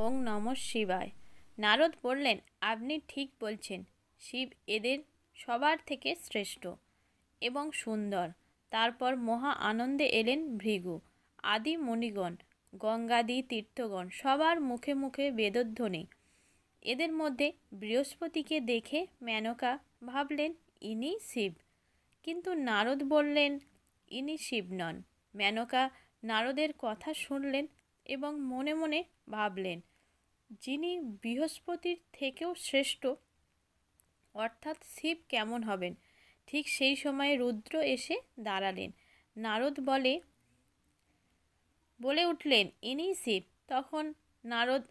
ওং নমঃ শিবায়। নারদ বললেন, আপনি ঠিক বলছেন। শিব এদের সবার থেকে শ্রেষ্ঠ এবং সুন্দর। তারপর মহা আনন্দে এলেন ভৃগু, আদি মুনিগণ, গঙ্গাদি তীর্থগণ, সবার মুখে মুখে বেদধ্বনি। এদের মধ্যে বৃহস্পতিকে দেখে মেনকা ভাবলেন ইনি শিব, কিন্তু নারদ বললেন ইনি শিব নন। মেনকা নারদের কথা শুনলেন এবং মনে মনে ভাবলেন, যিনি বৃহস্পতির থেকেও শ্রেষ্ঠ অর্থাৎ শিব কেমন হবেন। ঠিক সেই সময়ে রুদ্র এসে দাঁড়ালেন। নারদ বলে উঠলেন ইনি শিব। তখন নারদ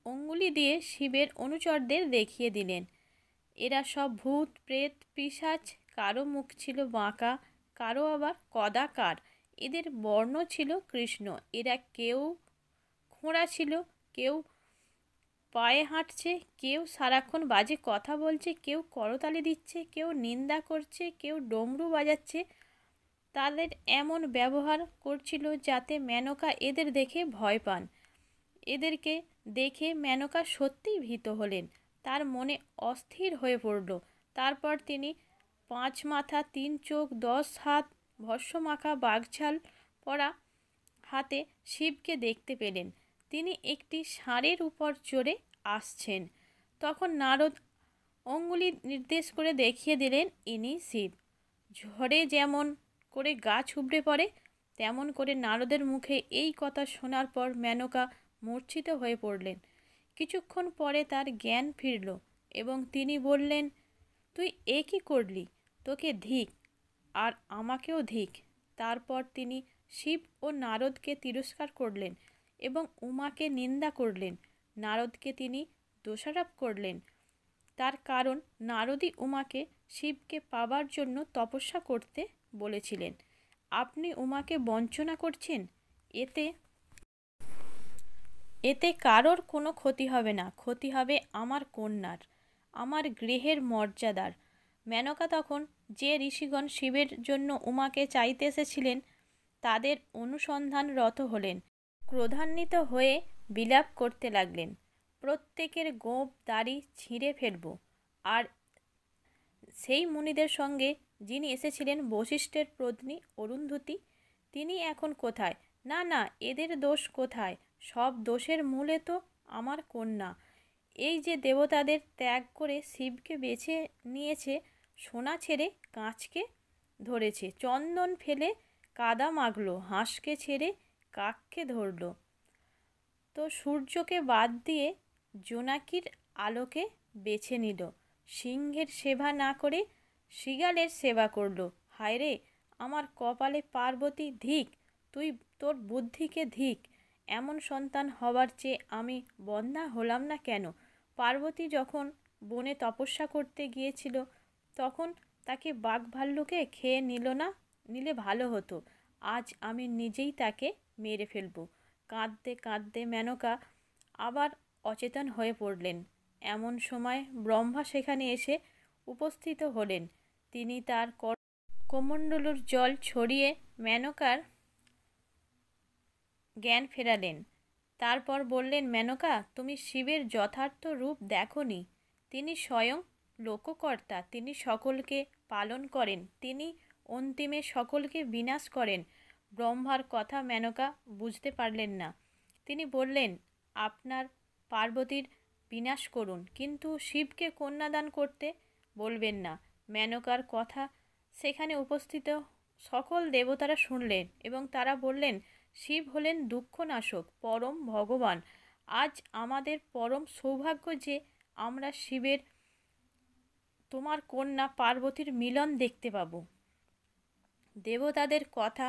অঙ্গুলি দিয়ে শিবের অনুচরদের দেখিয়ে দিলেন, এরা সব ভূত প্রেত পিশাচ। কারো মুখ ছিল বাঁকা, কারো আবার কদাকার। এদের বর্ণ ছিল কৃষ্ণ। এরা কেউ খোঁড়া ছিল, কেউ পায়ে হাঁটছে, কেউ সারাক্ষণ বাজে কথা বলছে, কেউ করতালি দিচ্ছে, কেউ নিন্দা করছে, কেউ ডমরু বাজাচ্ছে। তাদের এমন ব্যবহার করছিল যাতে মেনকা এদের দেখে ভয় পান। এদেরকে দেখে মেনকা সত্যিই ভীত হলেন। তার মনে অস্থির হয়ে পড়ল। তারপর তিনি 5 মাথা 3 চোখ 10 হাত ভস্মমাখা বাঘছাল পরা হাতে শিবকে দেখতে পেলেন। তিনি একটি ষাঁড়ের উপর চড়ে আসছেন। তখন নারদ অঙ্গুলি নির্দেশ করে দেখিয়ে দিলেন ইনি শিব। ঝড়ে যেমন করে গাছ উপড়ে পড়ে, তেমন করে নারদের মুখে এই কথা শোনার পর মেনকা মূর্ছিত হয়ে পড়লেন। কিছুক্ষণ পরে তার জ্ঞান ফিরল এবং তিনি বললেন, তুই এ কী করলি? তোকে ধিক, আর আমাকেও ধিক। তারপর তিনি শিব ও নারদকে তিরস্কার করলেন এবং উমাকে নিন্দা করলেন। নারদকে তিনি দোষারোপ করলেন, তার কারণ নারদই উমাকে শিবকে পাবার জন্য তপস্যা করতে বলেছিলেন। আপনি উমাকে বঞ্চনা করছেন। এতে কারোর কোনো ক্ষতি হবে না, ক্ষতি হবে আমার কন্যার, আমার গৃহের মর্যাদার। মেনকা তখন যে ঋষিগণ শিবের জন্য উমাকে চাইতে এসেছিলেন তাদের অনুসন্ধানরত হলেন। ক্রোধান্বিত হয়ে বিলাপ করতে লাগলেন, প্রত্যেকের গোঁফ দাড়ি ছিঁড়ে ফেলব। আর সেই মুনিদের সঙ্গে যিনি এসেছিলেন বশিষ্ঠের পত্নী অরুন্ধতী, তিনি এখন কোথায়? না না, এদের দোষ কোথায়? সব দোষের মূলে তো আমার কন্যা। এই যে দেবতাদের ত্যাগ করে শিবকে বেছে নিয়েছে, সোনা ছেড়ে কাঁচকে ধরেছে, চন্দন ফেলে কাদা মাখল, হাঁসকে ছেড়ে কাককে ধরল, তো সূর্যকে বাদ দিয়ে জোনাকির আলোকে বেছে নিল, সিংহের সেবা না করে শৃগালের সেবা করল। হায় রে আমার কপালে পার্বতী, ধিক, তোর বুদ্ধিকে ধিক। এমন সন্তান হবার চেয়ে আমি বন্ধ্যা হলাম না কেন? পার্বতী যখন বনে তপস্যা করতে গিয়েছিল তখন তাকে বাঘ ভাল্লুকে খেয়ে নিলে ভালো হতো। আজ আমি নিজেই তাকে মেরে ফেলব। কাঁদতে কাঁদতে মেনকা আবার অচেতন হয়ে পড়লেন। এমন সময় ব্রহ্মা সেখানে এসে উপস্থিত হলেন। তিনি তার কমণ্ডলুর জল ছড়িয়ে মেনকার জ্ঞান ফেরালেন। তারপর বললেন, মেনকা, তুমি শিবের যথার্থ রূপ দেখোনি। তিনি স্বয়ং লোককর্তা, তিনি সকলকে পালন করেন, তিনি অন্তিমে সকলকে বিনাশ করেন। ব্রহ্মার কথা মেনকা বুঝতে পারলেন না। তিনি বললেন, আপনার পার্বতীর বিনাশ করুন, কিন্তু শিবকে কন্যাদান করতে বলবেন না। মেনকার কথা সেখানে উপস্থিত সকল দেবতারা শুনলেন এবং তারা বললেন, শিব হলেন দুঃখনাশক, পরম ভগবান। আজ আমাদের পরম সৌভাগ্য যে আমরা শিবের তোমার কন্যা পার্বতীর মিলন দেখতে পাব। দেবতাদের কথা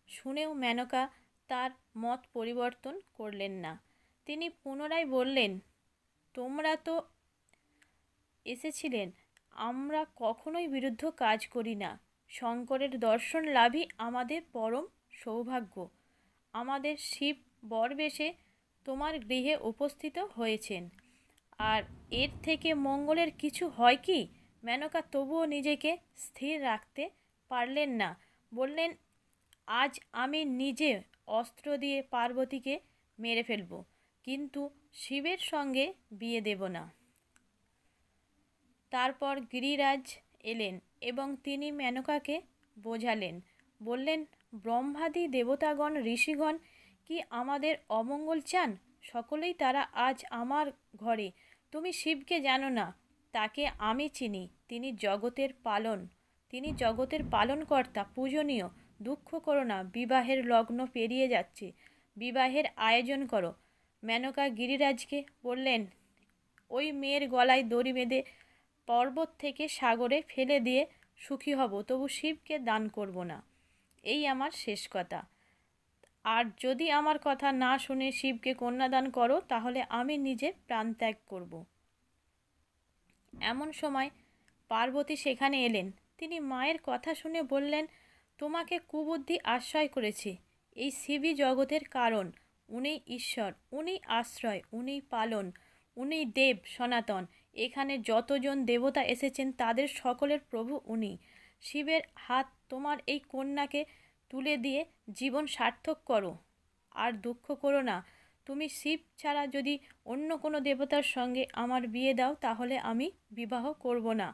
শুনেও মেনকা তার মত পরিবর্তন করলেন না। তিনি পুনরায় বললেন, তোমরা তো এসেছিলেন, আমরা কখনোই বিরুদ্ধ কাজ করি না। শঙ্করের দর্শন লাভই আমাদের পরম সৌভাগ্য। আমাদের শিব বরবেশে তোমার গৃহে উপস্থিত হয়েছেন, আর এর থেকে মঙ্গলের কিছু হয় কি? মেনকা তবুও নিজেকে স্থির রাখতে পারলেন না। বললেন, আজ আমি নিজে অস্ত্র দিয়ে পার্বতীকে মেরে ফেলব। কিন্তু শিবের সঙ্গে বিয়ে দেব না। তারপর গিরিরাজ এলেন এবং তিনি মেনকাকে বোঝালেন, বললেন, ব্রহ্মাদি দেবতাগণ ঋষিগণ কি আমাদের অমঙ্গল চান? সকলেই তারা আজ আমার ঘরে। তুমি শিবকে জানো না, তাকে আমি চিনি। তিনি জগতের পালনকর্তা, পূজনীয়। দুঃখ করো না, বিবাহের লগ্ন পেরিয়ে যাচ্ছে, বিবাহের আয়োজন করো। মেনকা গিরিরাজকে বললেন, ওই মেয়ের গলায় দড়ি বেঁধে পর্বত থেকে সাগরে ফেলে দিয়ে সুখী হব, তবু শিবকে দান করব না। এই আমার শেষ কথা। আর যদি আমার কথা না শুনে শিবকে কন্যাদান করো, তাহলে আমি নিজে প্রাণত্যাগ করব। এমন সময় পার্বতী সেখানে এলেন। তিনি মায়ের কথা শুনে বললেন, তোমাকে কুবুদ্ধি আশ্রয় করেছে। এই শিবই জগতের কারণ। উনিই ঈশ্বর, উনিই আশ্রয়, উনিই পালন, উনিই দেব সনাতন। এখানে যতজন দেবতা এসেছেন তাদের সকলের প্রভু উনি। শিবের হাত তোমার এই কন্যাকে তুলে দিয়ে জীবন সার্থক করো। আর দুঃখ করো না। তুমি শিব ছাড়া যদি অন্য কোনো দেবতার সঙ্গে আমার বিয়ে দাও, তাহলে আমি বিবাহ করব না।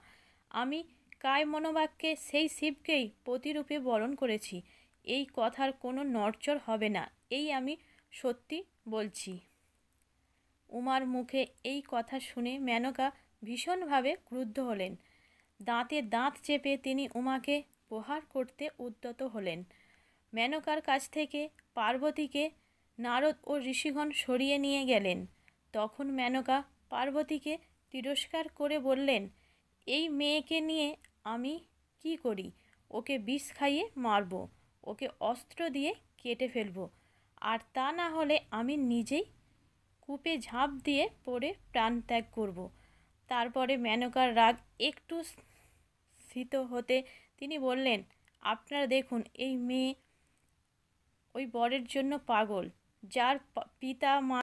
আমি কায় মনোবাক্যে সেই শিবকেই পতিরূপে বরণ করেছি। এই কথার কোনো নড়চড় হবে না, এই আমি সত্যি বলছি। উমার মুখে এই কথা শুনে মেনকা ভীষণভাবে ক্রুদ্ধ হলেন। দাঁতে দাঁত চেপে তিনি উমাকে প্রহার করতে উদ্যত হলেন। মেনকার কাছ থেকে পার্বতীকে নারদ ও ঋষিগণ সরিয়ে নিয়ে গেলেন। তখন মেনকা পার্বতীকে তিরস্কার করে বললেন, এই মেয়েকে নিয়ে আমি কি করি? ওকে বিষ খাইয়ে মারব, ওকে অস্ত্র দিয়ে কেটে ফেলব, আর তা না হলে আমি নিজেই কূপে ঝাঁপ দিয়ে পড়ে প্রাণত্যাগ করব। তারপরে মেনকার রাগ একটু স্থিত হতে তিনি বললেন, আপনারা দেখুন, এই মেয়ে ওই বরের জন্য পাগল, যার পিতা মা